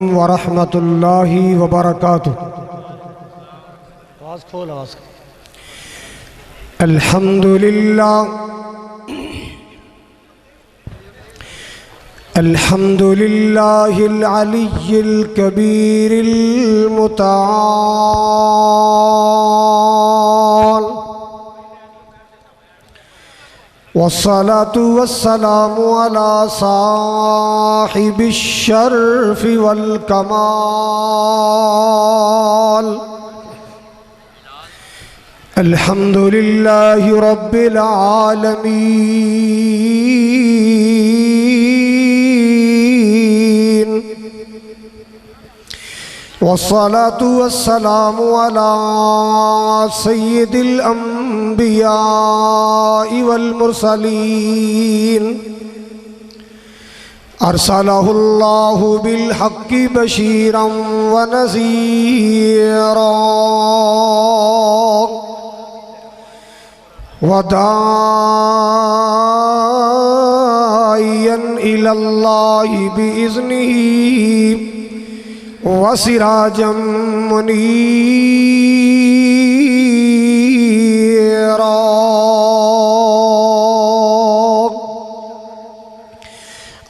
ورحمۃ اللہ وبرکاتہ۔ آواز کھول، آواز کھول۔ الحمد للہ العلی الکبیر المتعال، والصلاة والسلام على صاحب الشرف والکمال۔ الحمد للہ رب العالمین، والصلاة والسلام على سید الانبیاء والمرسلین، ارسلہ اللہ بالحق بشیرا ونذیرا وداعیا الی اللہ بإذنہ وسراجا منیرا۔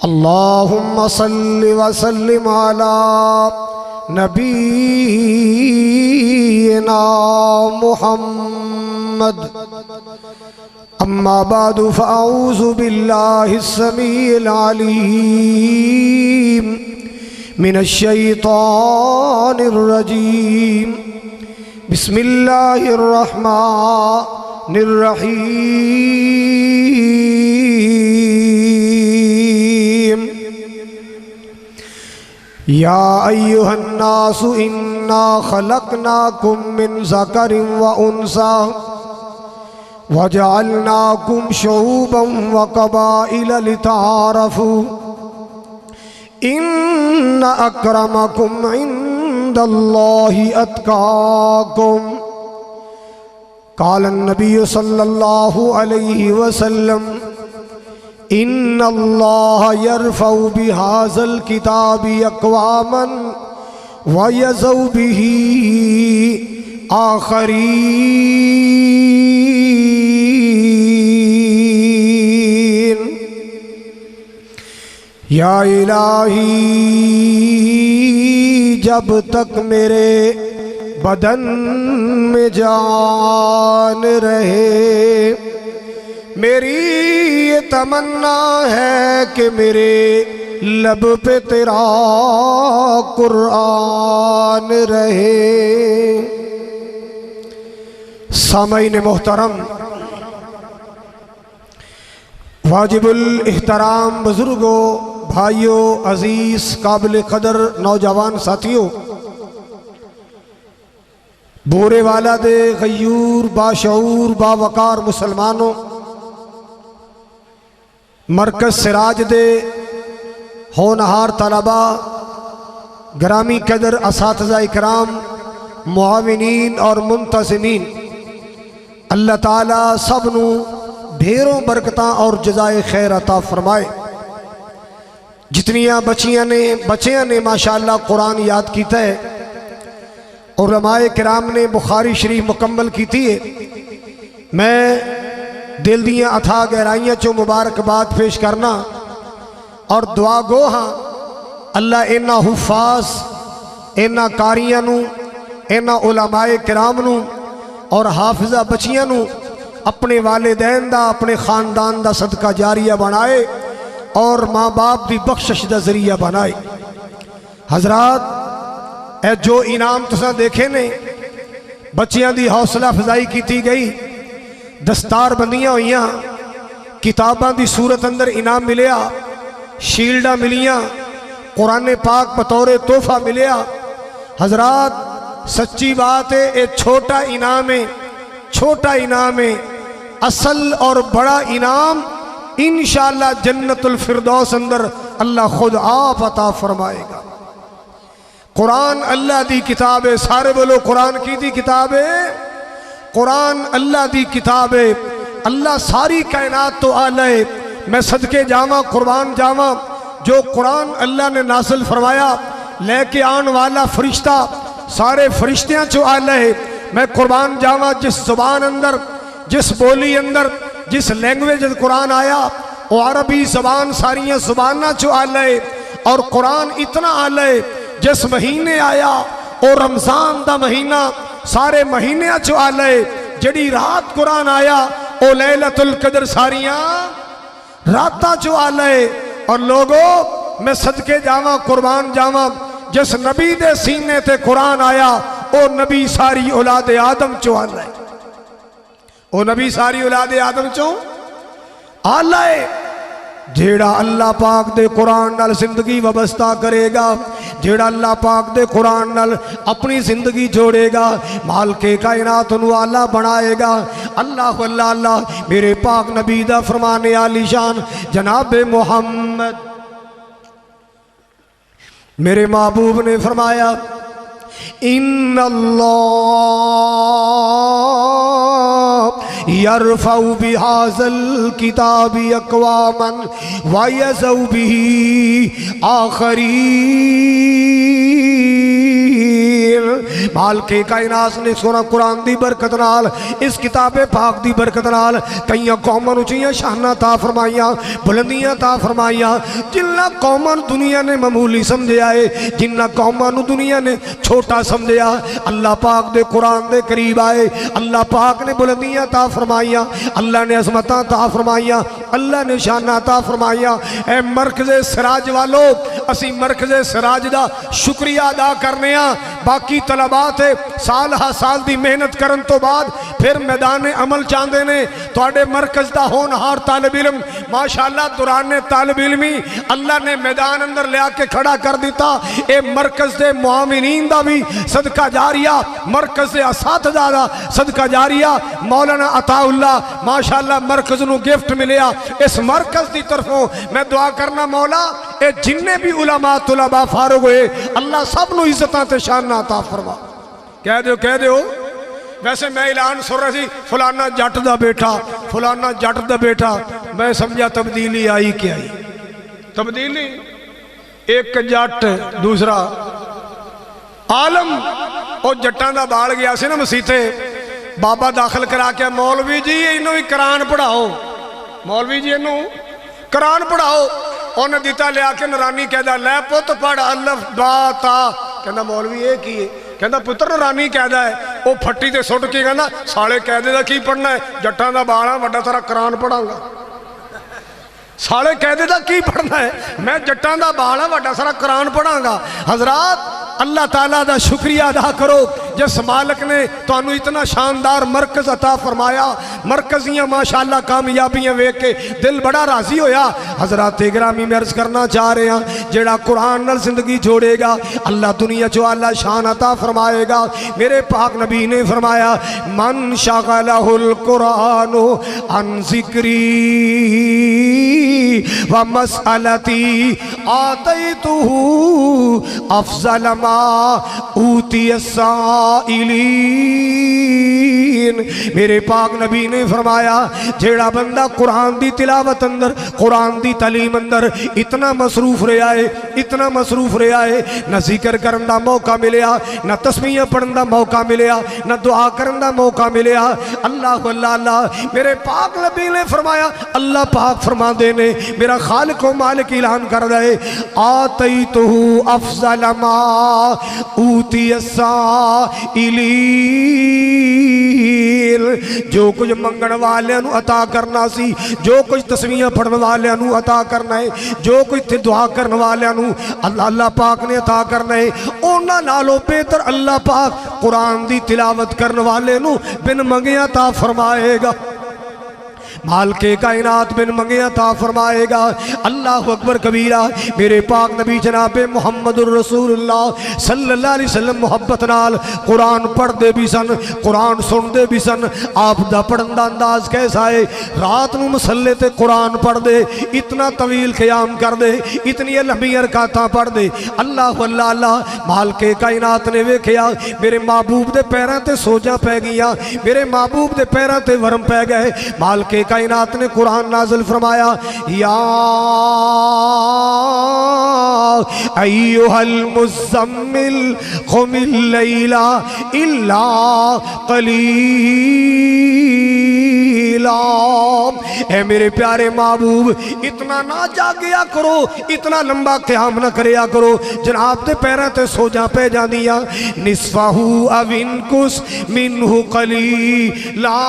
اللہم صل وسلم علی نبینا محمد۔ اما بعد فاعوذ باللہ السمیع العلیم من الشیطان الرجیم، بسم اللہ الرحمن الرحیم۔ یا ایہا الناس انا خلقناکم من ذکر وانثی وجعلناکم شعوبا وقبائل لتعارفوا ان اکرمکم عند اللہ اتقاکم۔ قال النبی صلی اللہ علیہ وسلم ان اللہ یرفع بہذا الکتاب اقواما ویضع بہ آخرین۔ یا الہی جب تک میرے بدن میں جان رہے، میری یہ تمنا ہے کہ میرے لب پہ تیرا قرآن رہے۔ سامعین محترم، واجب الاحترام بزرگوں، بھائیوں، عزیز قابل قدر نوجوان ساتھیوں، بورے والا دے غیور باشعور باوقار مسلمانوں، مرکز سراج دے ہونہار طلباء، گرامی قدر اساتذہ اکرام، معاونین اور منتظمین، اللہ تعالیٰ سب نو ڈھیروں برکتاں اور جزائے خیر عطا فرمائے۔ جتنیاں بچیاں نے ماشاءاللہ قرآن یاد کیتا ہے، علماء کرام نے بخاری شریف مکمل کیتی ہے، میں دل دیاں اتھا گہرائیاں چو مبارکباد پیش کرنا اور دعا گو ہاں اللہ اینا حفاظ، اینا کاریاں نو، اینا علماء کرام نو اور حافظہ بچیاں نو اپنے والدین دا، اپنے خاندان دا صدقہ جاریہ بنائے اور ماں باپ دی بخشش دا ذریعہ بنائے۔ حضرات، اے جو انعام تساں دیکھے نے، بچیاں دی حوصلہ افزائی کیتی گئی، دستار بندیاں ہوئیاں، کتاباں دی صورت اندر انعام ملیا، شیلڈاں ملیاں، قرآن پاک بطور تحفہ ملیا۔ حضرات، سچی بات ہے، اے چھوٹا انعام ہے، چھوٹا انعام ہے، اصل اور بڑا انعام انشاءاللہ جنت الفردوس اندر اللہ خود آپ عطا فرمائے گا۔ قرآن اللہ دی کتاب ہے، سارے بولو قرآن کی دی کتاب ہے، قرآن اللہ دی کتاب ہے، اللہ ساری کائنات تو آلہ ہے۔ میں صدقے جاواں قربان جاواں جو قرآن اللہ نے نازل فرمایا لے کے آن والا فرشتہ سارے فرشتیاں چو آلہ ہے. میں قربان جاواں جس زبان اندر جس بولی اندر جس لینگویج قرآن آیا وہ عربی زبان ساریاں زبانہ چو آلہ ہے. اور قرآن اتنا آلہ ہے جس مہینے آیا اور رمضان دا مہینہ سارے مہینے چو آلہ ہے. جڑی رات قرآن آیا او لیلۃ القدر ساریاں راتاں چو آلہ ہے. اور لوگوں میں صدقے جاواں قربان جاواں جس نبی دے سینے تے قرآن آیا او نبی ساری اولاد آدم چو آلہ ہے. او نبی ساری اولاد آدم چو آلہ ہے. جیڑا اللہ پاک دے قرآن نال زندگی وابستہ کرے گا جیڑا اللہ پاک دے قرآن نال اپنی زندگی جوڑے گا مالک کائنات انہوں آلہ بنائے گا. اللہ اللہ اللہ میرے پاک نبی دا فرمانے عالی شان جناب محمد میرے محبوب نے فرمایا ان اللہ یرفع بہذا الکتاب اقواما ویضع بہ آخرین. مالک کائنات نے سونا قرآن دی برکت نال اس کتاب پاک دی برکت نال کئیاں قوماں نوں چیاں شاناں عطا فرمائیاں بلندیاں عطا فرمائیاں. جنہ قوماں دنیا نے معمولی سمجھیا ہے جنہ قوماں نوں دنیا نے چھوٹا سمجھیا اللہ پاک دے قرآن دے قریب آئے اللہ پاک نے بلندیاں عطا فرمائیاں اللہ نے عظمتاں عطا فرمائیاں اللہ نے شاناں عطا فرمائیاں. اے مرکز سراج والو اسی مرکز سراج دا شکریہ ادا کرنے ہاں. باقی طلبات سال ہا سال دی محنت کرن تو بعد پھر میدان عمل چاندے نے توڑے مرکز دا ہونہار طالب علم ماشاءاللہ دوران طالب علمی اللہ نے میدان اندر لیا کے کھڑا کر دیتا. اے مرکز دے معاونین دا بھی صدقہ جاریہ مرکز دے اساتذہ دا صدقہ جاریہ مولانا عطا اللہ ماشاءاللہ مرکز نو گفٹ ملیا. اس مرکز دی طرفوں میں دعا کرنا مولا اے جننے بھی علماء طلباء فارغ ہوئے اللہ سب نو عزتاں تے شان عطا فرما. کہہ دیو ویسے میں اعلان سن رہا سی فلانا جٹ دا بیٹا فلانا جٹ دا بیٹا میں سمجھا تبدیلی آئی کیا آئی تبدیلی ایک جٹ دوسرا عالم او جٹاں دا بال گیا سی نا مسیتے بابا داخل کرا کے مولوی جی انہوں ہی قرآن پڑھاؤ مولوی جی انہوں قرآن پڑھاؤ انہیں دیتا لیا کے نرانی کہہ لے پت پڑھ الف با تا کہنا مولوی یہ کی ہے کہنا پتر نرانی کہہ ہے وہ پھٹی تے سٹ کے کہنا سالے کہہ دے دا کی پڑھنا ہے جٹاں دا بالا وڈا سارا قرآن پڑھاؤں گا سالے کہہ دے دا کی پڑھنا ہے میں جٹاں دا بالا وڈا سارا قرآن پڑھاں گا. حضرات اللہ تعالیٰ دا شکریہ ادا کرو جس مالک نے تو انہوں اتنا شاندار مرکز عطا فرمایا مرکزیاں ماشاءاللہ کامیابیاں ویک کے دل بڑا راضی ہویا. حضرات گرامی میں عرض کرنا چاہ رہے ہیں جیڑا قرآن نال زندگی جوڑے گا اللہ دنیا جو اللہ شان عطا فرمائے گا. میرے پاک نبی نے فرمایا من شغلہ القرآن عن ذکری ومسألتی آتیتہ افضل ما اوتی السائلین. میرے پاک نبی نے فرمایا جیڑا بندہ قرآن دی تلاوت اندر قرآن دی تعلیم اندر اتنا مصروف رہا ہے نہ ذکر کرن دا موقع ملیا نہ تسبیح پڑھن دا موقع ملیا نہ دعا کرن دا موقع ملیا. اللہ اللہ اللہ میرے پاک نبی نے فرمایا اللہ پاک فرما دینے میرا خالق و مالک اعلان کر رہے آتیتہ افضل ما اوتی السائلین. جو کچھ منگن والے انہوں عطا کرنا سی جو کچھ تسبیح پڑھن والے انہوں عطا کرنا ہے جو کچھ دعا کرن والے انہوں اللہ پاک نے عطا کرنا ہے. اونا نالو بہتر اللہ پاک قرآن دی تلاوت کرن والے انہوں بن منگے عطا فرمائے گا مالک کائنات بن منگے عطا فرمائے گا. اللہ اکبر کبیرہ. میرے پاک نبی جناب محمد الرسول اللہ صلی اللہ علیہ وسلم محبت نال قرآن پڑھ دے بھی سن قرآن سن دے بھی سن. آپ دا پڑھن دا انداز کیسا ہے رات نو مسلے تے قرآن پڑھ دے اتنا طویل قیام کر دے اتنی لمبی رکعتاں پڑھ دے. اللہ اللہ اللہ مالک کائنات نے ویکھیا میرے محبوب دے پیراں تے سوجاں پہ گیاں میرے محبوب دے پیراں تے ورم پہ گئے. مالک کائنات نے قرآن نازل فرمایا یا ایھا المزمل قم اللیل الا قلیلا، اے میرے پیارے محبوب اتنا نہ جاگیا کرو، اتنا لمبا قیام نہ کریا کرو، جناب تے پیریں تے سو جا پہ جاندیاں، نصفہ او انقص منہ قلیلا،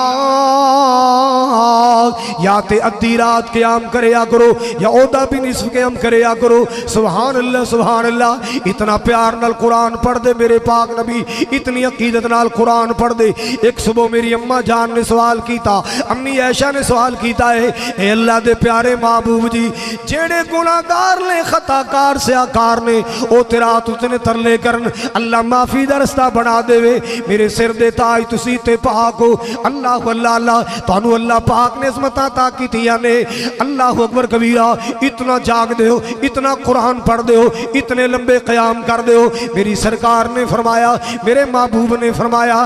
یا تے ادھی رات قیام کریا کرو یا اودا بھی نصف قیام کریا کرو۔ سبحان اللہ سبحان اللہ، اتنا پیار نال قرآن پڑھ دے میرے پاک نبی، اتنی عقیدت نال قرآن پڑھ دے۔ ایک صبح میری اماں جان نے سوال کیتا، امی عائشہ نے سوال کیتا ہے، اے اللہ دے پیارے محبوب جی، جیڑے گناہگار نے خطاکار سیاکار نے او تیرا تُتنے ترلے کرن، اللہ معافی دا رستہ بنا دے وے، میرے سر دے تاج تسی تے پاک ہو۔ اللہ اللہ اللہ، تانو اللہ پاک نے عظمتاں عطا کیتیاں نے، اللہ اکبر کبیرہ، اتنا جاگ دے ہو، اتنا قرآن پڑھ دے ہو، اتنے لمبے قیام کر دے ہو۔ میری سرکار نے فرمایا، میرے محبوب نے فرمایا،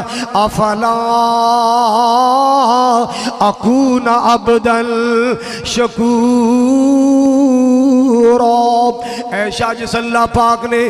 افلا اکون عبدا شکورا، اے شاہ جس اللہ پاک نے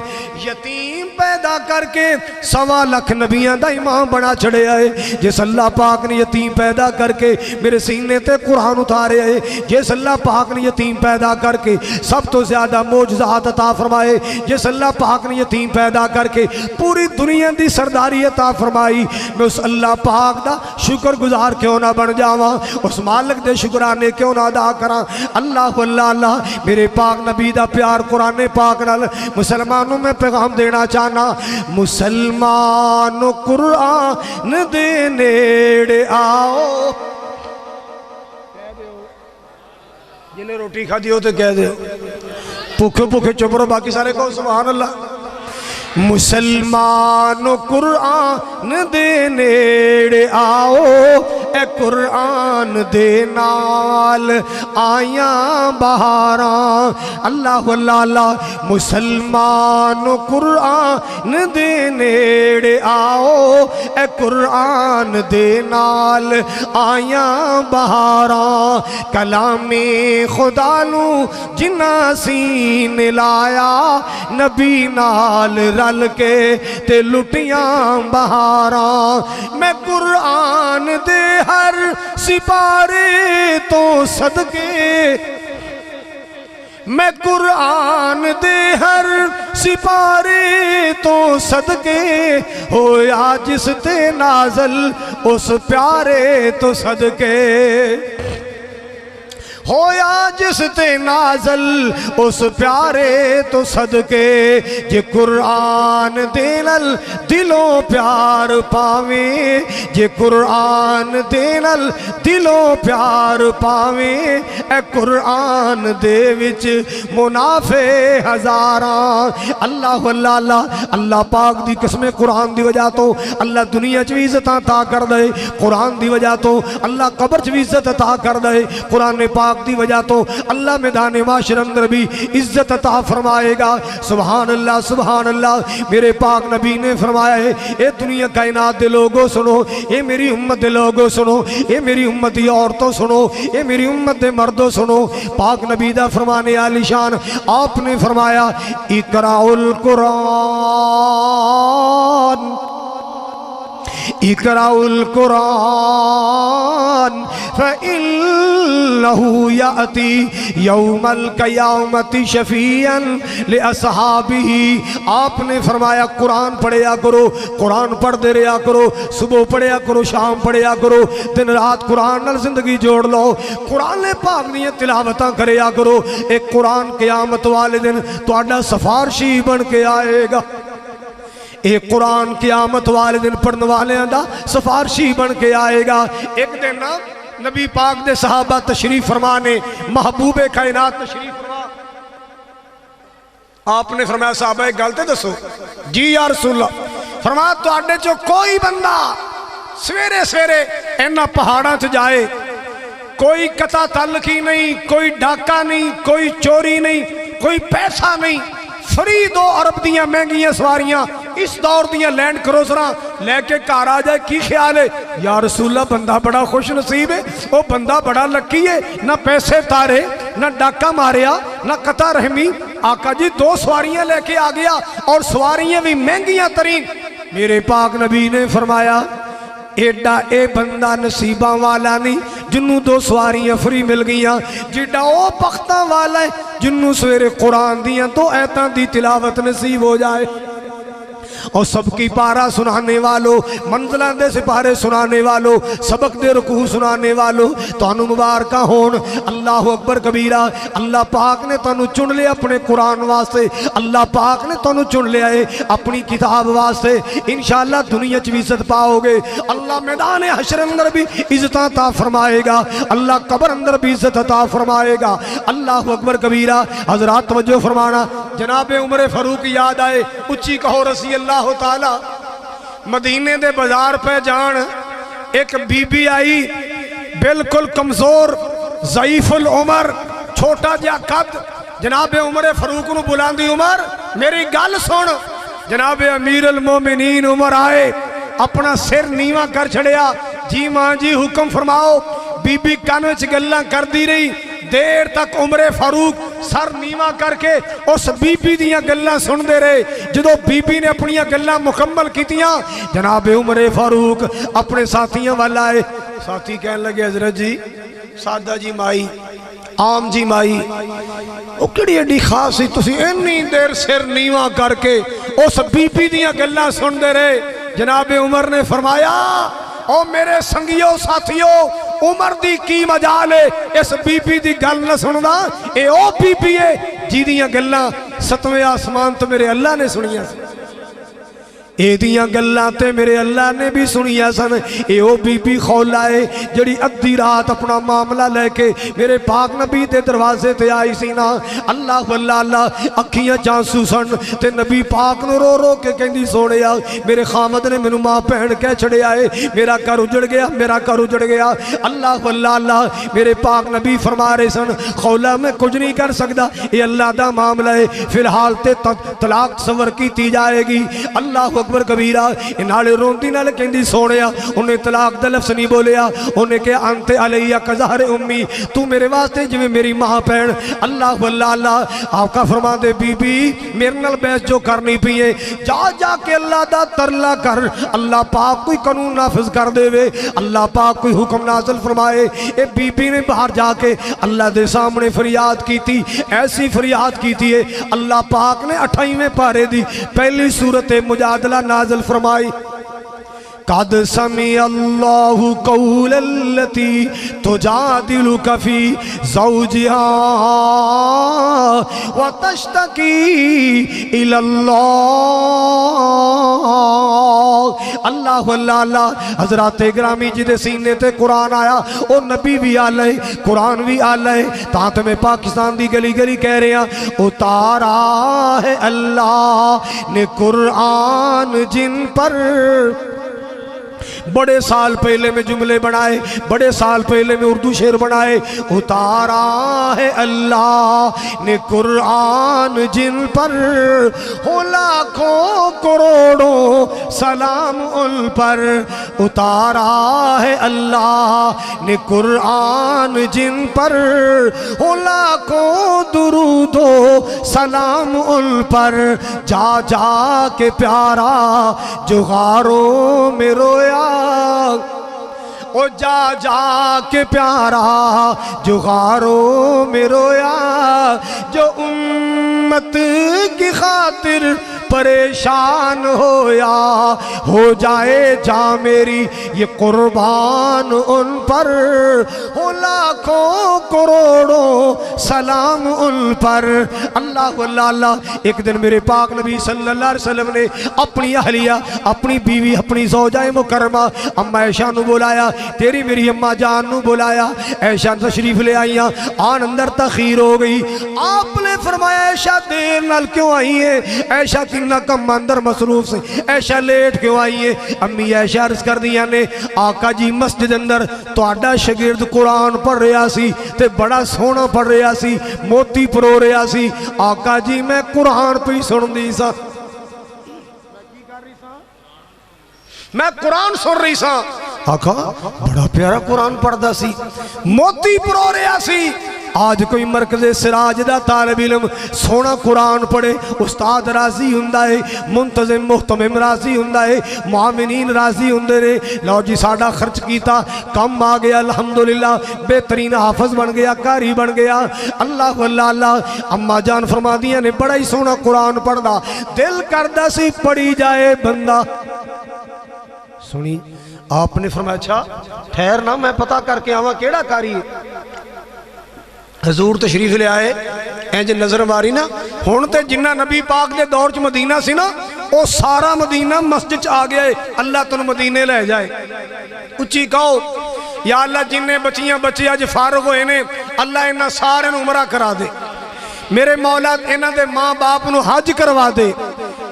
یتیم پیدا کر کے 1.25 لاکھ نبیاں دا امام بنا چھڑے آئے، جس اللہ پاک نے یتیم پیدا کر کے میرے سینے تے قرآن اتارے آئے، جس اللہ پاک نے یتیم پیدا کر کے سب تو زیادہ معجزات عطا فرمائے، جس اللہ پاک نے یتیم پیدا کر کے پوری دنیا دی سرداری عطا فرمائی، میں اس اللہ پاک دا شکر گزار کیوں نہ بن جاواں، اس مالک دے شکرانے کیوں نہ ادا کراں۔ اللہ اللہ اللہ، میرے پاک نبی دا پیار قرآن پاک نال مسلمانوں میں پیغام دینا چاہنا، مسلمان قرآن دے نیڑے آؤ، جنہیں روٹی کھا دیو تو کہہ دیو، پوکھے پوکھے چپ رہو، باقی سارے کہو سبحان اللہ۔ مسلمان قرآن دے نیڑے آؤ، اے قرآن دے نال آیاں بہاراں، اللہ اللہ اللہ، مسلمان قرآن دے نیڑے آؤ، اے قرآن دے نال آیاں بہاراں، کلام خدا نو جنہ سین لایا، نبی نال رل کے تے لٹیاں بہاراں، میں قرآن دے ہر سپارے تو صدقے، میں قرآن دے ہر سپارے تو صدقے، ہویا جس تے نازل اس پیارے تو صدقے، ہویا جس تے نازل اس پیارے تو صدقے، جے قرآن دے نال دلوں پیار پاویں، جے قرآن دے نال دلوں پیار پاویں، اے قرآن دے وچ منافع ہزاراں۔ اللہ اللہ اللہ، اللہ پاک دی قسم قرآن دی وجہ تو اللہ دنیا چ بھی عزت عطا کر دے، قرآن دی وجہ تو اللہ قبر چ بھی عزت عطا کر دے، قرآن پاک دی وجہ تو اللہ میدان معاشر اندر بھی عزت عطا فرمائے گا۔ سبحان اللہ سبحان اللہ، میرے پاک نبی نے فرمایا ہے، اے دنیا کائنات دے لوگوں سنو، اے میری امت دے لوگوں سنو، اے میری امتی عورتوں سنو، اے میری امت دے مردوں سنو، پاک نبی دا فرمانے عالی شان، آپ نے فرمایا، اقرأ القرآن، اقرأ القرآن فإنه يأتي يوم القيامة شفيعا لأصحابه، آپ نے فرمایا قرآن پڑھیا کرو، قرآن پڑھ دے رہا کرو، صبح پڑھیا کرو، شام پڑھیا کرو، دن رات قرآن نال زندگی جوڑ لو، قرآن پاک نے تلاوتاں کریا کرو، ایک قرآن قیامت والے دن تہاڈا سفارشی بن کے آئے گا، ایک قرآن قیامت والے دن پڑھنے والے دا سفارشی بن کے آئے گا۔ ایک دن نبی پاک دے صحابہ تشریف فرمانے، محبوب کائنات تشریف فرما، آپ نے فرمایا صحابہ ایک گل تے دسو، جی یا رسول اللہ، فرمایا تو آڈے چو کوئی بندہ سویرے سویرے اینا پہاڑاں چ جائے، کوئی قطع تعلقی نہیں، کوئی ڈاکہ نہیں، کوئی چوری نہیں، کوئی پیسہ نہیں، فری 2 ارب دیاں مہنگیاں سواریاں اس دور دیاں لینڈ کروزراں لے کے کار آ جائے، کی خیال ہے؟ یا رسول اللہ بندہ بڑا خوش نصیب ہے، وہ بندہ بڑا لکی ہے، نہ پیسے تارے نہ ڈاکہ ماریا نہ قطع رحمی. آقا جی 2 سواریاں لے کے آ گیا اور سواریاں بھی مہنگیاں ترین. میرے پاک نبی نے فرمایا ایڈا اے بندہ نصیباں والا نہیں جنوں 2 سواریاں فری مل گئیاں، جیڈا او بختاں والا ہے جنوں سویرے قرآن دیاں 2 آیتاں دی تلاوت نصیب ہو جائے. اور سب کی پارا سنانے والوں، منزلان دے سپارے سنانے والوں، سبق دے رکوع سنانے والوں، تانوں مبارکہ ہون. اللہ اکبر کبیرہ. اللہ پاک نے تانوں چن لیا اپنے قرآن واسطے، اللہ پاک نے تانوں چن لیا ہے اپنی کتاب واسطے. انشاءاللہ دنیا چ بھی عزت پاؤ گے، اللہ میدان حشر اندر بھی عزت عطا فرمائے گا، اللہ قبر اندر بھی عزت عطا فرمائے گا. اللہ اکبر کبیرہ. حضرات توجہ فرمانا، جناب عمر فاروق یاد آئے، اچھی کہو رضی اللہ تعالی. مدینے دے بازار پہ جان ایک بی بی آئی، بالکل کمزور، ضعیف العمر، چھوٹا جا قد. جناب عمر فاروق نو بلاندی، عمر میری گل سن. جناب امیر المومنین عمر آئے، اپنا سر نیواں کر چھڑیا. جی ماں جی حکم فرماؤ. بی بی کان وچ گلاں کر دی رہی دیر تک. عمر فاروق سر نیواں کر کے اس بی بی دیاں گلاں سن دے رہے. جدو بی بی نے اپنی گلاں مکمل کیتیاں، جناب عمر فاروق اپنے ساتھیاں والا آئے. ساتھی کہنے لگے حضرت جی، سادہ جی مائی، عام جی مائی، او کڑی ایڈی خاص ہی تسی اتنی دیر سر نیواں کر کے اس بی بی دیاں گلاں سن دے رہے. جناب عمر نے فرمایا او میرے سنگیو ساتھیو، عمر دی کی مجال ہے اس بی بی دی گل نہ سننا. اے او بی بی ہے جی دیاں گلاں 7ویں آسمان تو میرے اللہ نے سنیاں سن. اے دیاں گلاں تے میرے اللہ نے بھی سنیاں سن. اے او بی بی خولا ہے جڑی ادھی رات اپنا معاملہ لے کے میرے پاک نبی دے دروازے تے آئی سی نا. اللہ واللہ اللہ اکھیاں چانسو سن تے نبی پاک نو رو رو کے کہندی سونیا میرے خامد نے مینوں ماں بہن کہہ چھڑیا ہے، میرا گھر اجڑ گیا، میرا گھر اجڑ گیا. اللہ واللہ اللہ میرے پاک نبی فرما رہے سن خولا میں کچھ نہیں کر سکتا، یہ اللہ دا معاملہ ہے، فی الحال تے طلاق صور کی جائے گی. اللہ اکبر کبیرہ. انہالے روندی نال کہندی سونیا انہیں طلاق دا لفظ نہیں بولیا، انہیں کہ انت علیہ کظہر امی، تو میرے واسطے جو میری ماں پہن. اللہ واللہ اللہ آپ کا فرما دے بی بی میرے نال بحث جو کرنی پیئے جا جا کے اللہ دا ترلا کر. اللہ پاک کوئی قانون نافذ کر دے وے، اللہ پاک کوئی حکم نازل فرمائے. اے بی بی نے باہر جا کے اللہ دے سامنے فریاد کی تھی، ایسی فریاد کی تھی ہے اللہ پاک نے 28ویں پارے دی پہلی سورت مجادلہ نازل فرمائی. قد سمع اللہ قول التی تجادلک فی زوجہا وتشتکی الی اللہ. اللہ اللہ اللہ. حضرات گرامی جی دے سینے تے قرآن آیا، او نبی بھی آلے قرآن بھی آلے. تاں میں پاکستان دی گلی گلی کہہ رہے ہیں اتارا ہے اللہ نے قرآن جن پر. بڑے سال پہلے میں جملے بنائے، بڑے سال پہلے میں اردو شعر بنائے. اتارا ہے اللہ نے قرآن جن پر، ہو لاکھوں کروڑوں سلام ان پر. اتارا ہے اللہ نے قرآن جن پر، ہو لاکھوں درود و سلام ان پر. جا جا کے پیارا جو غاروں میں رویا، او جا جا کے پیارا جو غاروں میں رویا، جو امت کی خاطر پریشان ہویا، ہو جائے جا میری یہ قربان ان پر، ہو لاکھوں کروڑوں سلام ان پر. اللہ واللہ اللہ. ایک دن میرے پاک نبی صلی اللہ علیہ وسلم نے اپنی اہلیہ، اپنی بیوی، اپنی زوجہ مکرمہ اماں عائشہ نو بلایا، تیری میری اماں جان نو بلایا. عائشہ تشریف لے آئیاں، آن اندر تخیر ہو گئی. آپ نے فرمایا عائشہ دیر نال کیوں آئی ہے؟ عائشہ کنا کم اندر مصروف سے، عائشہ لیٹ کیوں آئی ہے؟ امی عائشہ عرض کر دیا نے آقا جی مسجد اندر تہاڈا شاگرد قرآن پڑھ رہا سی تے بڑا سونا پڑھ رہا سی، موتی پرو رہا سی. آقا جی میں قرآن پہ ہی سن دی سا، میں قرآن سن رہی سا. آقا بڑا پیارا قرآن پڑھ دا سی، موتی پرو رہا سی. آج کوئی مرکز سراج دا طالب علم سونا قرآن پڑھے، استاد راضی ہندہ ہے، منتظم محتمم راضی ہندہ ہے، معامنین راضی ہندے رہے، لو جی ساڑھا خرچ کیتا کم آ گیا الحمدللہ، بہترین حافظ بن گیا، قاری بن گیا، اللہ اللہ اللہ۔ اماں جان فرما دیا نے بڑا ہی سونا قرآن پڑھ دا، دل کردہ سی پڑھی جائے بندہ۔ سنی آپ نے فرمایا اچھا ٹھہرنا میں پتہ کر کے آواں کیڑا کاری ہے۔ حضور تشریف لے آئے اینج نظر ماری نا، ہونتے جنہ نبی پاک دے دور چ مدینہ سی نا، او سارا مدینہ مسجد چ آ گیا ہے، اللہ تنو مدینے لے جائے۔ اچھی کہو یا اللہ جنہیں بچیاں بچے آج فارغ ہوئے نے، اللہ انہاں سارے عمرہ کرا دے، میرے مولا انہاں دے ماں باپ نو حج کروا دے۔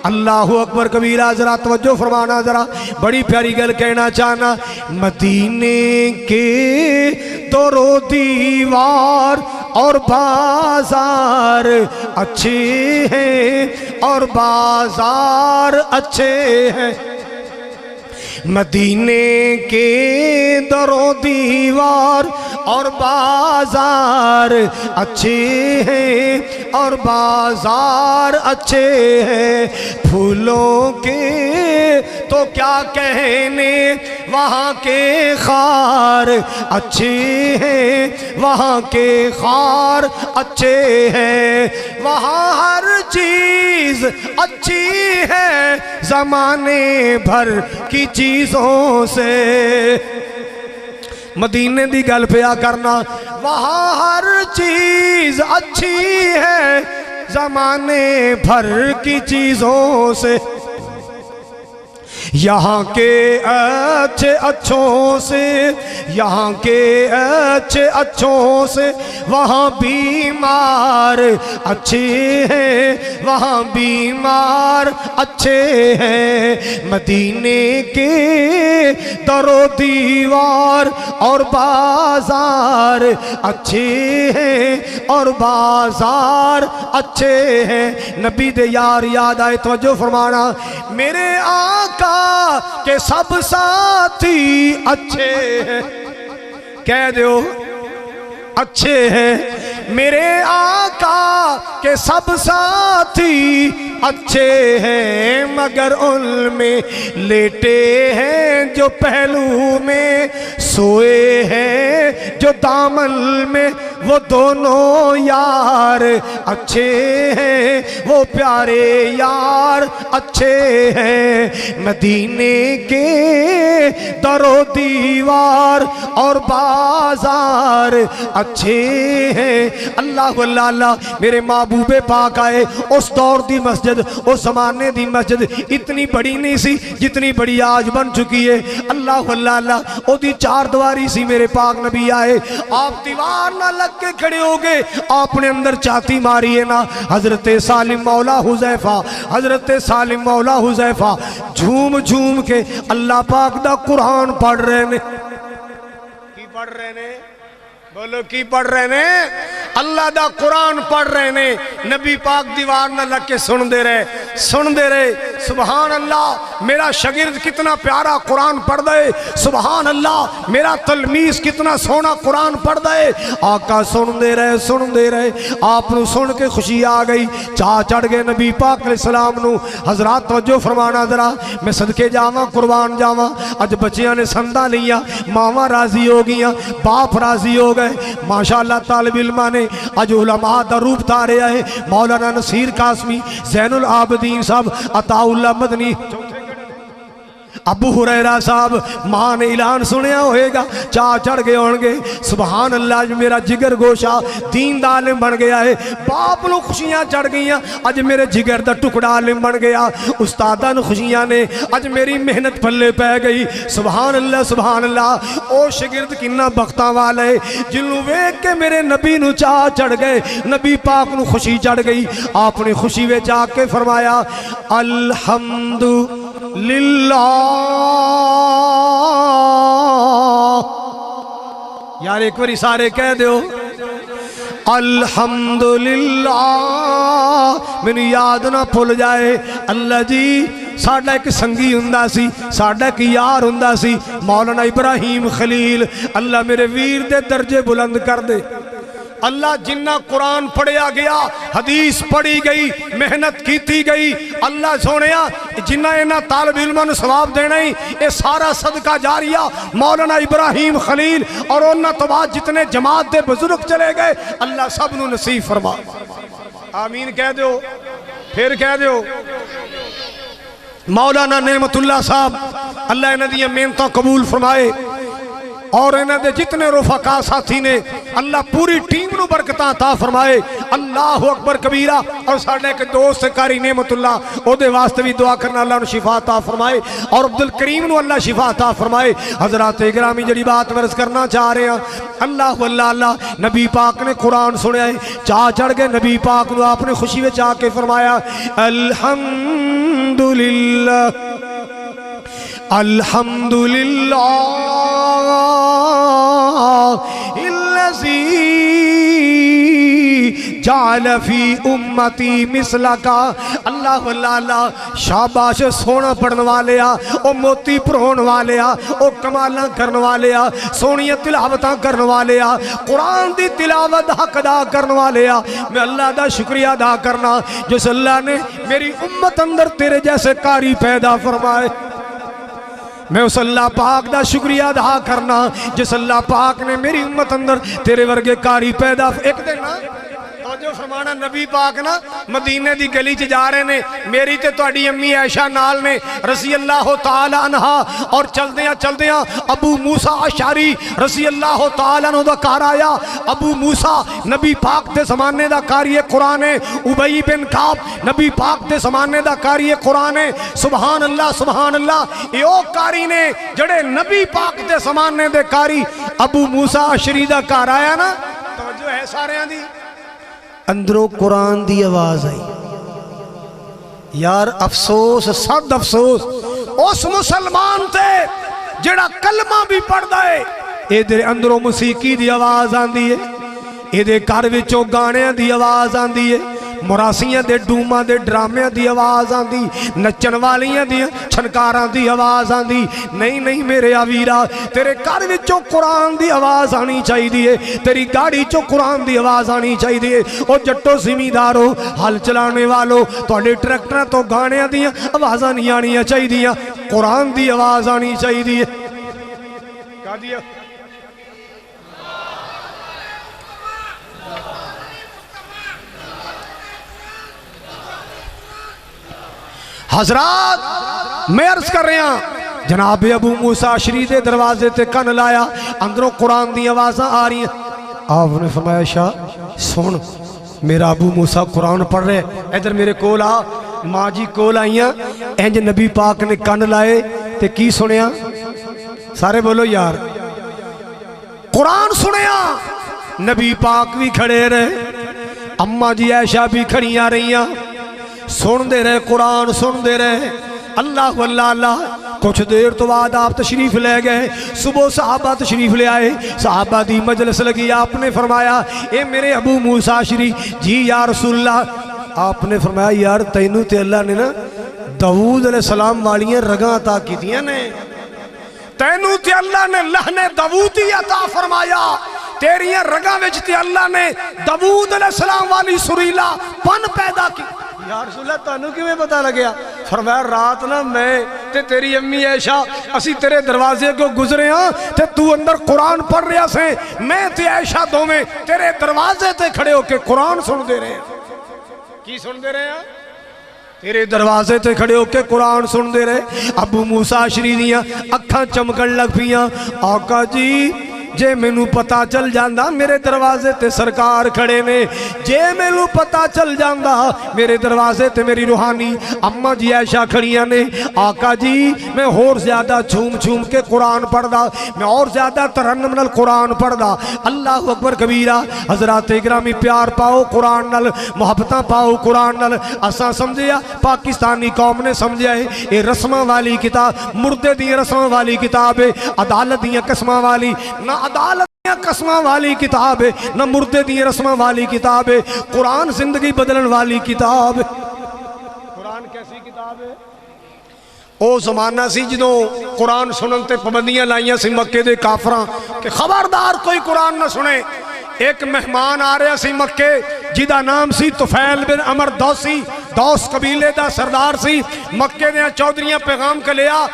اللہ اکبر کبیرہ، ذرا توجہ فرمانا، ذرا بڑی پیاری گل کہنا چاہنا۔ مدینے کے در و دیوار اور بازار اچھے ہیں، اور بازار اچھے ہیں۔ مدینے کے در و دیوار اور بازار اچھے ہیں، اور بازار اچھے ہیں۔ پھولوں کے تو کیا کہنے، وہاں کے خار اچھے ہیں، وہاں کے خار اچھے ہیں۔ وہاں ہر چیز اچھی ہے، زمانے بھر کی چیزوں سے۔ مدینے دی گل پیا کرنا، وہاں ہر چیز اچھی ہے، زمانے بھر کی چیزوں سے۔ یہاں کے اچھے اچھوں سے، یہاں کے اچھے اچھوں سے، وہاں بیمار اچھے ہیں، وہاں بیمار اچھے ہیں۔ مدینے کے در و دیوار اور بازار اچھے ہیں، اور بازار اچھے ہیں۔ نبی دے یار یاد آئے، توجہ فرمانا۔ میرے آقا کہ سب ساتھی اچھے ہیں، کہہ دیو اچھے ہیں۔ میرے آقا کے سب ساتھی اچھے ہیں، مگر ان میں لیٹے ہیں جو پہلو میں، سوئے ہیں جو دامن میں، وہ دونوں یار اچھے ہیں، وہ پیارے یار اچھے ہیں۔ مدینے کے در و دیوار اور بازار اچھے ہیں۔ اللہ اللہ اللہ، میرے محبوب پاک آئے، اس دور دی مسجد، اس زمانے دی مسجد اتنی بڑی نہیں سی جتنی بڑی آج بن چکی ہے۔ اللہ اللہ اللہ، او دی چار دواری سی، میرے پاک نبی آئے، آپ دیوار نہ لگ کے کھڑے ہو گئے، آپ نے اندر چاتی ماری ہے نا۔ حضرت سالم مولا حذیفہ، حضرت سالم مولا حذیفہ جھوم جھوم کے اللہ پاک دا قرآن پڑھ رہے نے۔ کی پڑھ رہے نے؟ بولو کی پڑھ رہے نے؟ اللہ دا قرآن پڑھ رہے نے۔ نبی پاک دیوار نہ لگ کے سن دے رہے، سن دے رہے۔ سبحان اللہ، میرا شاگرد کتنا پیارا قرآن پڑھ دے، سبحان اللہ، میرا تلمیذ کتنا سونا قرآن پڑھ دے۔ آقا سن دے رہے، سن دے رہے، آپ نو سن کے خوشی آ گئی، چاہ چڑھ گئے نبی پاک علیہ السلام نو۔ حضرات توجہ فرمانا ذرا، میں صدقے جاواں قربان جاواں، اج بچیاں نے سندا لیا، ماواں راضی ہو گیاں، باپ راضی ہو گئے۔ ماشاءاللہ طالب علماء نے اج علماء دا روپ تارے آئے، مولانا نصیر قاسمی، زین العابدین صاحب، عطا اللہ مدنی، ابو ہریرہ صاحب، ماں نے اعلان سنیا ہوئے گا، چاہ چڑھ گئے ہونگے۔ سبحان اللہ، جو میرا جگر گوشہ دین دا عالم بن گیا ہے، باپ نو خوشیاں چڑھ گئیاں، اج میرے جگر دا ٹکڑا عالم بن گیا، استادان خوشیاں نے، اج میری محنت پھلے پہ گئی۔ سبحان اللہ سبحان اللہ، او شگرد کنہ بختہ والے جنہوں ویک کے میرے نبی نو چاہ چڑھ گئے، نبی پاک نو خوشی چڑھ گئی۔ آپ نے خوشی وے جا کے فرمایا الحمدللہ، یار ایک باری سارے کہہ دیو الحمدللہ، میں نے یاد نہ پھول جائے۔ اللہ جی ساڑھا ایک سنگی ہندہ سی، ساڑھا ایک یار ہندہ سی، مولانا ابراہیم خلیل، اللہ میرے ویر دے درجے بلند کر دے۔ اللہ جنہ قرآن پڑھیا گیا حدیث پڑھی گئی محنت کیتی گئی اللہ سونیا جنہ انہا طالب علموں نے ثواب دینا ہی یہ سارا صدقہ جاریہ مولانا ابراہیم خلیل اور انہا تو بعد جتنے جماعت دے بزرگ چلے گئے اللہ سب نو نصیب فرما آمین کہہ دیو پھر کہہ دیو مولانا نعمت اللہ صاحب اللہ انہا دیا محنتوں قبول فرمائے اور انہا دے جتنے رفقا ساتھی نے اللہ پوری ٹیم نو برکتاں عطا فرمائے اللہ اکبر کبیرہ اور ساڑھے کے دوست کاری نعمت اللہ او دے واسطے بھی دعا کرنا اللہ نو شفا عطا فرمائے اور عبدالکریم نو اللہ شفا عطا فرمائے حضرات اگرامی جڑی بات مرز کرنا چاہ رہے ہیں اللہ واللہ اللہ نبی پاک نے قرآن سنے آئے چاہ چڑھ گئے نبی پاک نو آپ نے خوشی میں چاہ کے فرمایا الحمدللہ الحمدللہ الذی جعل فی امتی مثلکا اللہ واللہ اللہ شاباش سونا پڑھن والے او موتی پرہون والے او کمالاں کرن والے سونی تلاوتاں کرن والے قرآن دی تلاوت حق ادا کرن والے میں اللہ دا شکریہ ادا کرنا جس اللہ نے میری امت اندر تیرے جیسے کاری پیدا فرمائے میں اس اللہ پاک دا شکریہ ادا کرنا جس اللہ پاک نے میری امت اندر تیرے ورگے کاری پیدا ایک دن توجہ فرمانا نبی پاک نا مدینے دی گلی چ جا رہے نے میری تے تہاڈی امی عائشہ نال نے رضی اللہ تعالی عنہا اور چلدیاں ابو موسیٰ اشعری رضی اللہ تعالی عنہ دا گھر آیا ابو موسیٰ نبی پاک دے زمانے دا قاری قرآن ہے ابی بن کعب نبی پاک دے زمانے دا قاری قرآن ہے سبحان اللہ یہ او قاری نے جڑے نبی پاک دے زمانے دے قاری ابو موسیٰ اشعری دا گھر آیا نا توجہ ہے سارے ہاں دی اندروں قرآن دی آواز آئی یار افسوس صد افسوس اس مسلمان تے جڑا کلمہ بھی پڑھ دائے اے دے اندروں موسیقی دی آواز آن دی ہے اے دے گھر وچوں گانے دی آواز آن دی ہے مراسیاں دے ڈوما دے ڈرامے دی آواز آن دی نچن والیاں دی چھنکاراں دی آواز آن دی نہیں میرے آویرہ تیرے گھر وچوں قرآن دی آواز آنی چاہی دیئے تیری گاڑی چوں قرآن دی آواز آنی چاہی دیئے او جٹو زمیندارو حل چلانے والو توڑے ٹریکٹر تو گانے دی آواز آنی آنی چاہی دیئے قرآن دی آواز آنی چاہی دیئے کہا دیا حضرات میں عرض کر رہے ہیں جناب ابو موسیٰ اشعری دے دروازے تے کن لایا اندروں قرآن دی آوازاں آ رہی ہیں آپ نے فرمایا شاہ سن میرا ابو موسیٰ قرآن پڑھ رہے ادھر میرے کول آ ماں جی کول آئیاں انج نبی پاک نے کن لائے تے کی سنیا سارے بولو یار قرآن سنیا نبی پاک بھی کھڑے رہے اماں جی عائشہ بھی کھڑیاں رہیاں سن دے رہے قرآن سن دے رہے اللہ واللہ اللہ کچھ دیر تو بعد آپ تشریف لے گئے صبح صحابہ تشریف لے آئے صحابہ دی مجلس لگی آپ نے فرمایا اے میرے ابو موسیٰ اشعری جی یا رسول اللہ آپ نے فرمایا یار تینوں تے اللہ نے نا داؤد علیہ السلام والیاں رگاں عطا کی دیاں نے تینوں تے اللہ نے لہنے داؤدی عطا فرمایا تیریاں رگاں وچ تے اللہ نے داؤد علیہ السلام والی سریلا پن پیدا کی یا رسول اللہ تانوں کیویں پتہ لگیا فرمایا رات نا میں تے تیری امی عائشہ اسی تیرے دروازے کو گزرے ہاں تے تو اندر قرآن پڑھ رہا سے میں تے عائشہ دو میں تیرے دروازے تے کھڑے ہو کے قرآن سن دے رہے ہیں کی سن دے رہے ہیں تیرے دروازے تے کھڑے ہو کے قرآن سن دے رہے ابو موسیٰ اشعری دیاں اکھاں چمکن لگ پیاں آقا جی جے میں نو پتا چل جاندہ میرے دروازے تے سرکار کھڑے نے جے میں نو پتا چل جاندہ میرے دروازے تے میری روحانی اماں جی عائشہ کھڑیاں نے آقا جی میں اور زیادہ چھوم کے قرآن پڑھ دا میں اور زیادہ ترنم نل قرآن پڑھ دا اللہ اکبر کبیرہ حضرات اکرامی پیار پاؤ قرآن نل محبتاں پاؤ قرآن نل اساں سمجھیا پاکستانی قوم نے سمجھیا ہے یہ رسمہ والی کتاب مردے دی رسمہ والی کتاب ہے عدالت دی قسمہ والی نہ عدالت دیا قسمہ والی کتاب ہے نہ مردے دی رسمہ والی کتاب ہے قرآن زندگی بدلن والی کتاب ہے قرآن کیسی کتاب ہے او زمانہ سی جدوں قرآن سنن تے پابندیاں لائیاں سی مکے دے کافراں کہ خبردار کوئی قرآن نہ سنے ایک مہمان آ رہا سی مکے جدا نام سی طفیل بن عمر دوسی، دوس قبیلے دا سردار سی۔ مکے دیا چودھریاں پیغام کے لیا،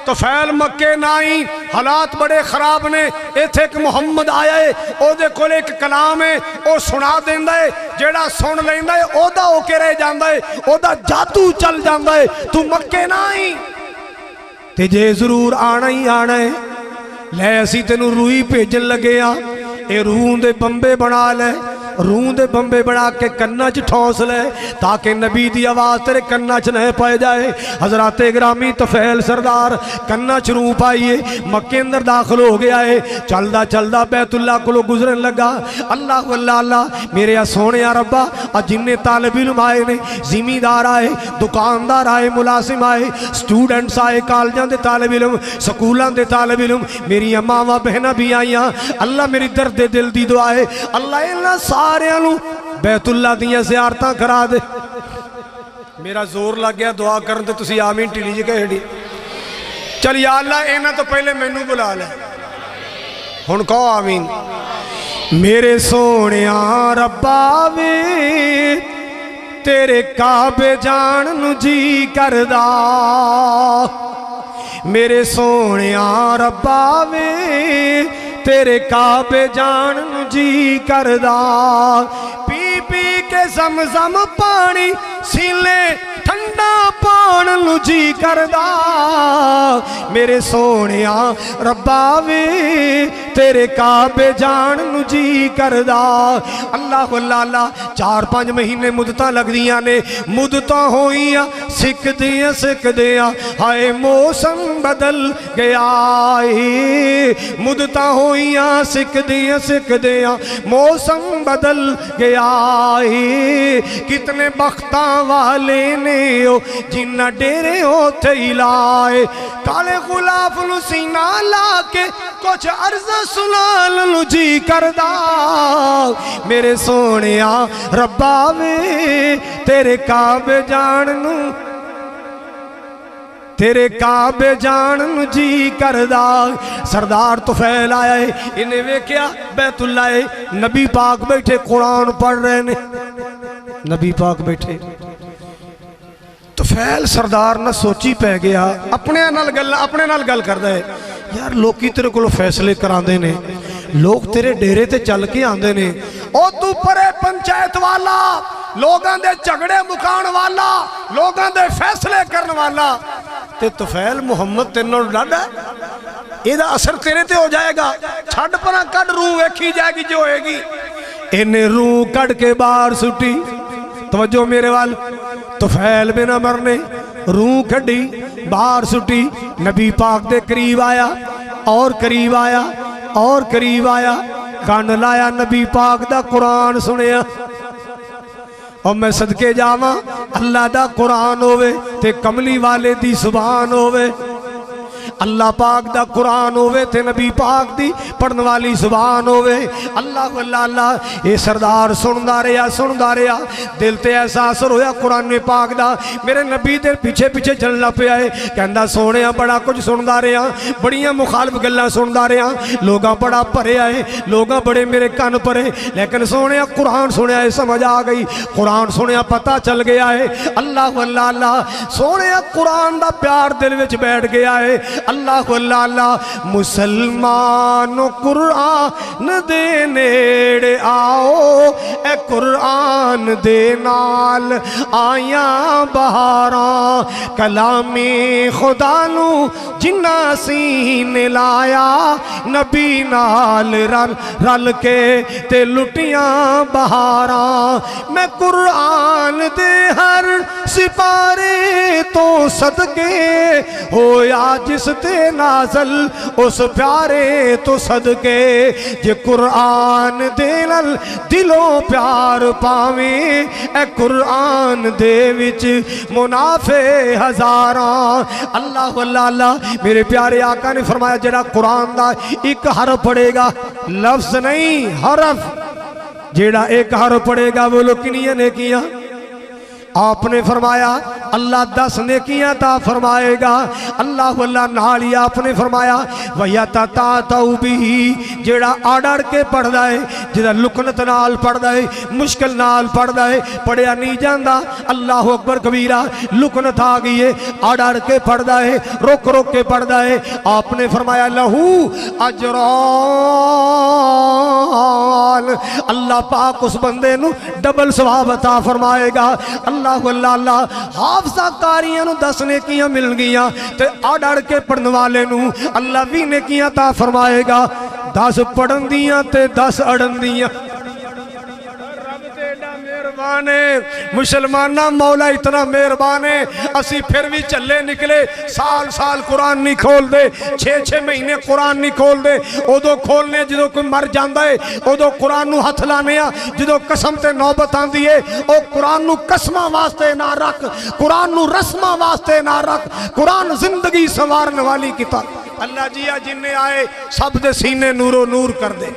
طفیل مکے نائی، حالات بڑے خراب نے، ایتھے ایک محمد آیا ہے، او دے کول ایک کلام ہے، او سنا دیندہ ہے، جیڑا سن لیندہ ہے او دا ہو کے رہ جاندہ ہے، او دا جادو چل جاندہ ہے، تو مکے نائی تے جے ضرور آنا ہی آنا ہے، لے اسی تینوں روئی بھیجن لگے ہاں، اے روح دے بمبے بنا لے، روح دے بمبے بنا کے کنہ چ ٹھونس لے تاکہ نبی دی آواز تیرے کنہ چ نہ پائے جائے۔ حضرات گرامی طفیل سردار کنہ چ روح پائیے، مکے اندر داخل ہو گیا ہے، چلدا چلدا بیت اللہ کو گزرن لگا۔ اللہ اللہ اللہ میرے سونے ربا، جننے طالب علم آئے نے، زمیندار آئے، دکاندار آئے، ملازم آئے، سٹوڈنٹس آئے، کالجاں دے طالب علم، سکولاں دے طالب علم، میری ماواں بہناں بھی آئیاں، اللہ میری درد دل دی دعا ہے، اللہ اللہ سارے انہوں بیت اللہ دیاں زیارتاں کرا دے۔ میرا زور لگ گیا دعا کرن تے تسی آمین ٹیلی جی کہے ڈی، چل یا اللہ اینا تو پہلے مینوں بلا لے، ہن کہو آمین۔ میرے سونیاں ربا وے تیرے کعبے جان نو جی کردا، میرے سونیاں ربا وے تیرے کعبے جان نو جی کردا، پی پی کے زمزم پانی سیلے ٹھنڈا پان نو جی کردا، میرے سونیاں ربا وے تیرے کعبے جان نو جی کردا۔ اللہ اللہ اللہ 4-5 مہینے مدتاں لگ دیاں نے، مدتاں ہوئیاں سکھ دیاں ہائے موسم بدل گیا ہے، مدتاں ہوئیاں سکھ دیاں موسم بدل گیا ہے، کتنے بختاں والے نے ہو جنہ ڈیرے ہوتے ہی لائے، کالے غلاف نو سینہ لا کے کچھ عرض سنال نو جی کردا، میرے سونیاں ربا وے تیرے کعبے جان نو تیرے کعبے جان نو جی کردا۔ سردار طفیل آیا ہے، انہیں ویکھیا بیت اللہ ہے، نبی پاک بیٹھے قرآن پڑھ رہے نے، نبی پاک بیٹھے، طفیل سردار نہ سوچی پہ گیا، اپنے نال گل کردا ہے، یار لوکی تیرے کو فیصلے کراندے نے، لوگ تیرے ڈیرے تے چل کے آندے نے، او تو پرے پنچایت والا، لوگاں دے جھگڑے مکان والا، لوگاں دے فیصلے کرن والا، تے طفیل محمد تینوں ڈاڈا یہ دا اثر تیرے تے ہو جائے گا، چھڑ پرا کڑ روح ویکھی جائے گی جو ہوئے گی۔ انہیں روح کڑ کے باہر سٹی، توجہ میرے وال، طفیل بن عمر نے روح کھڑی باہر سٹی، نبی پاک دے قریب آیا اور قریب آیا اور قریب آیا، کان لایا نبی پاک دا قرآن سنیا، اور میں صدقے جاواں اللہ دا قرآن ہوئے تے کملی والے دی زبان ہوئے، اللہ پاک دا قرآن ہوئے تے نبی پاک دی پڑھن والی زبان ہوئے، اللہ اللہ اللہ اے سردار سندا رہا، دل تے احساس ہویا قرآن پاک دا، میرے نبی دے پیچھے پیچھے چلنا پہ آئے، کہندا سونیا بڑا کچھ سندا رہا، بڑیاں مخالف گلاں سندا رہا، لوگاں بڑا پرے آئے، لوگاں بڑے میرے کان پرے، لیکن سونیا قرآن سنیا ہے سمجھ آ گئی، قرآن سنیا پتہ چل گیا ہے، اللہ اللہ اللہ سونیا قرآن دا پیار دل وچ بیٹھ گیا ہے، اللہ اللہ اللہ مسلمان قرآن دے نیڑے آؤ، اے قرآن دے نال آیاں بہاراں، کلامی خدا نو جنہ سینے لایا، نبی نال رل کے تے لٹیاں بہاراں، میں قرآن دے ہر سپارے تو صدقے ہویا جس تے نازل اس پیارے تو صدقے، جے قرآن دے نال دلوں پیار پاویں، اے قرآن دے وچ منافع ہزاراں، اللہ اللہ اللہ میرے پیارے آقا نے فرمایا جڑا قرآن دا ایک حرف پڑھے گا، لفظ نہیں حرف، جڑا ایک حرف پڑھے گا وہ لوگ کنیاں نے کیا، آپ نے فرمایا اللہ 10 نیکیاں عطا فرمائے گا۔ اللہ اللہ نال ہی آپ نے فرمایا وَيَتَتَعْتَوْ بِهِ جیڑا آڑ کے پڑھدا ہے، جیڑا لکنت نال پڑھدا ہے، مشکل نال پڑھدا ہے، پڑھیا نہیں جاندا، اللہ اکبر کبیرہ، لکنت آ گئی ہے، آڑ کے پڑھدا ہے، روک روک کے پڑھدا ہے۔ آپ نے فرمایا لہو اجران، اللہ پاک اس بندے نو ڈبل ثواب عطا فرمائے گا۔ اللہ اللہ اللہ، حافظہ کاریاں نو 10 نیکیاں مل گیاں تے آڑ کے پڑھن والے نو اللہ 20 نیکیاں عطا فرمائے گا۔ 10 پڑھن دیاں تے 10 اڑن دیاں۔ رب تیڈا مہربان ہے، مسلمانہ مولا اتنا مہربان ہے، اسی پھر بھی چلے نکلے، سال سال قرآن نہیں کھول دے، 6 مہینے قرآن نہیں کھول دے، ادو کھولنے جدو کوئی مر جاندہ ہے، ادو قرآن نو ہتھ لانے جدو قسم تے نوبت آن دیئے، او قرآن نو قسمہ واسطے نہ رکھ، قرآن نو رسمہ واسطے نہ رکھ، قرآن زندگی سنوارنے والی کتاب۔ اللہ جی جنہیں آئے سب دے سینے نور و نور کر دے۔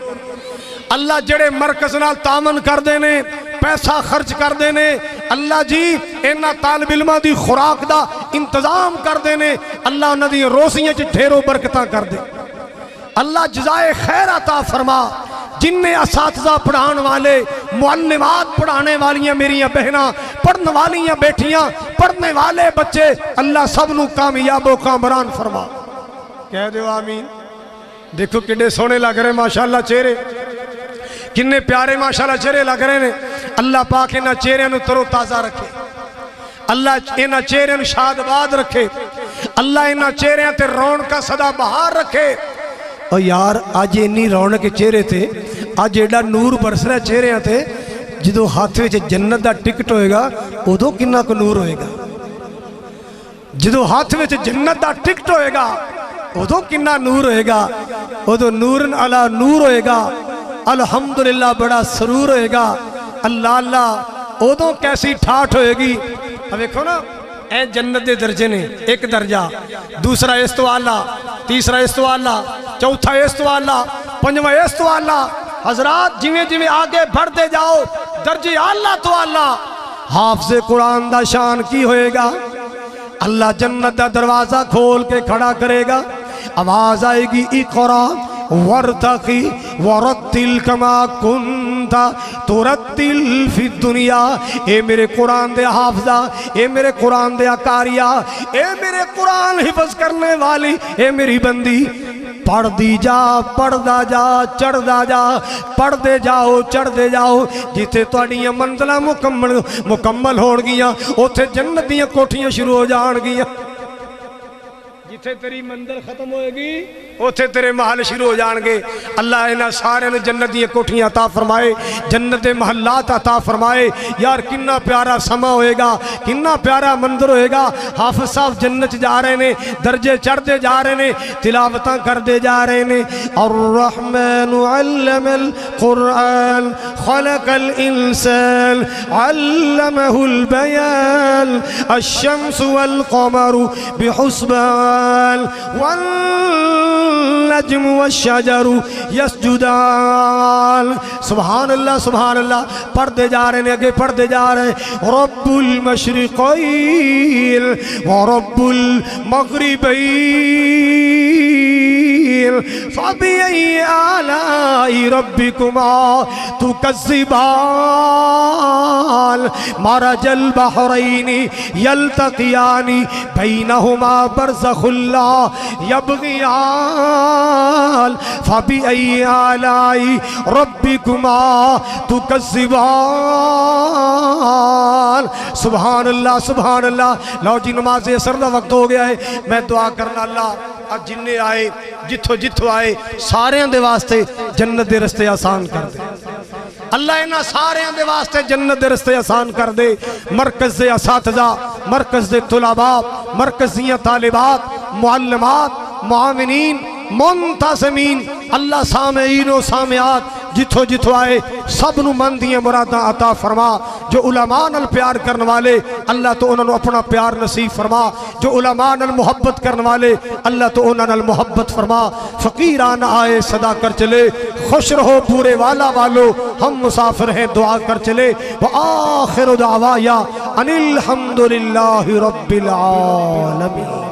اللہ جڑے مرکز نال تامن کر دینے، پیسہ خرچ کر دینے، اللہ جی اینا طالب علمہ دی خوراک دا انتظام کر دینے، اللہ انہاں دی روزیاں چ ڈھیروں برکتاں کر دے۔ اللہ جزائے خیر عطا فرما۔ جنہیں اساتذہ پڑھان والے، معلمات پڑھانے والیاں میریاں بہناں، پڑھنے والیاں بیٹھیاں، پڑھنے والے بچے، اللہ سب نو کامیاب و کامران فرما۔ کہہ دیو آمین۔ دیکھو کڈے سونے لگ رہے ماشاءاللہ چہرے، کنے پیارے ماشاءاللہ چہرے لگ رہے ہیں۔ اللہ پاک انہاں چہرے نو تر و تازہ رکھے، اللہ انہاں چہرے نو شادباد رکھے، اللہ انہاں چہرے تے رونق کا سدا بہار رکھے۔ اور یار آج انی رونق چہرے تھے، آج ایڈا نور برس رہا چہرے تھے، جدو ہاتھ وچ جنت دا ٹکٹ ہوئے گا ادو کنہ کو نور ہوئے گا، جدو ہاتھ وچ جنت دا ٹکٹ ہوئے گا ادو کنہ نور ہوئے گا، ادو نورن علا نور ہوئے گا، الحمدللہ بڑا سرور ہوئے گا۔ اللہ اللہ ادو کیسی ٹھاٹ ہوئے گی۔ اب دیکھو نا اے جنت دے درجے نے، ایک درجہ، دوسرا اس تو اعلیٰ، تیسرا اس تو اعلیٰ، چوتھا اس تو اعلیٰ، پنجواں اس تو اعلیٰ۔ حضرات جویں جویں آگے بڑھتے جاؤ درجے اعلیٰ تو اعلیٰ۔ حافظ قرآن دا شان کی ہوئے گا، اللہ جنت دا دروازہ کھول کے کھڑا کرے گا، آواز آئے گی اقرا وارتقی ورتل کما کنت ترتل فی الدنیا۔ اے میرے قرآن دے حافظہ، اے میرے قرآن دے اکاریہ، اے میرے قرآن حفظ کرنے والی، اے میری بندی، پڑھ دی جا، پڑھ دا جا، چڑھ دا جا، پڑھ دے جاؤ، چڑھ دے جاؤ، جیتے توڑیاں منزلہ مکمل ہون گیاں، اوتھے جنت دیاں کوٹھیاں شروع ہو جان گیاں۔ جتھے تیری منزل ختم ہوئے گی اوتھے تیرے محل شروع ہو جان گے۔ اللہ انہاں سارے نے جنت دی کوٹھیاں عطا فرمائے، جنت دے محلات عطا فرمائے۔ یار کنا پیارا سما ہوئے گا، کنا پیارا منظر ہوئے گا۔ حافظ صاحب جنت جا رہے نے، درجے چڑھتے جا رہے نے، تلاوتاں کردے جا رہے نے۔ الرحمن علم القرآن خلق الانسان علمہ البیان الشمس والقمر بحسبان والنجم والشجر يسجدان۔ سبحان اللہ سبحان اللہ، پڑھتے جا رہے ہیں، اگے پڑھتے جا رہے ہیں۔ رب المشرقین ورب المغربین فبأي آلاء ربكما تكذبان مرج البحرين يلتقيان بينهما برزخ لا يبغيان فبأي آلاء ربكما تكذبان۔ سبحان اللہ سبحان اللہ۔ لو جی نماز عصر دا وقت ہو گیا ہے، میں دعا کرنا اللہ اب جننے آئے جتھو جتھو آئے سارے دے واسطے جنت دے رستے آسان کر دے۔ اللہ انہاں سارے دے واسطے جنت دے رستے آسان کر دے۔ مرکز دے اساتذہ، مرکز دے طلباء، مرکز دیاں طالبات، معلمات، معاونین، منتظمین، اللہ سامعین و سامعات جتھو جتھو آئے سب نو من دیاں مراداں عطا فرما۔ جو علماء نال پیار کرنے والے اللہ تو انہوں نے اپنا پیار نصیب فرما، جو علماء نال محبت کرنے والے اللہ تو انہوں نے محبت فرما۔ فقیران آئے صدا کر چلے، خوش رہو پورے والا والو، ہم مسافر ہیں دعا کر چلے۔ وآخر دعوایا ان الحمدللہ رب العالمین۔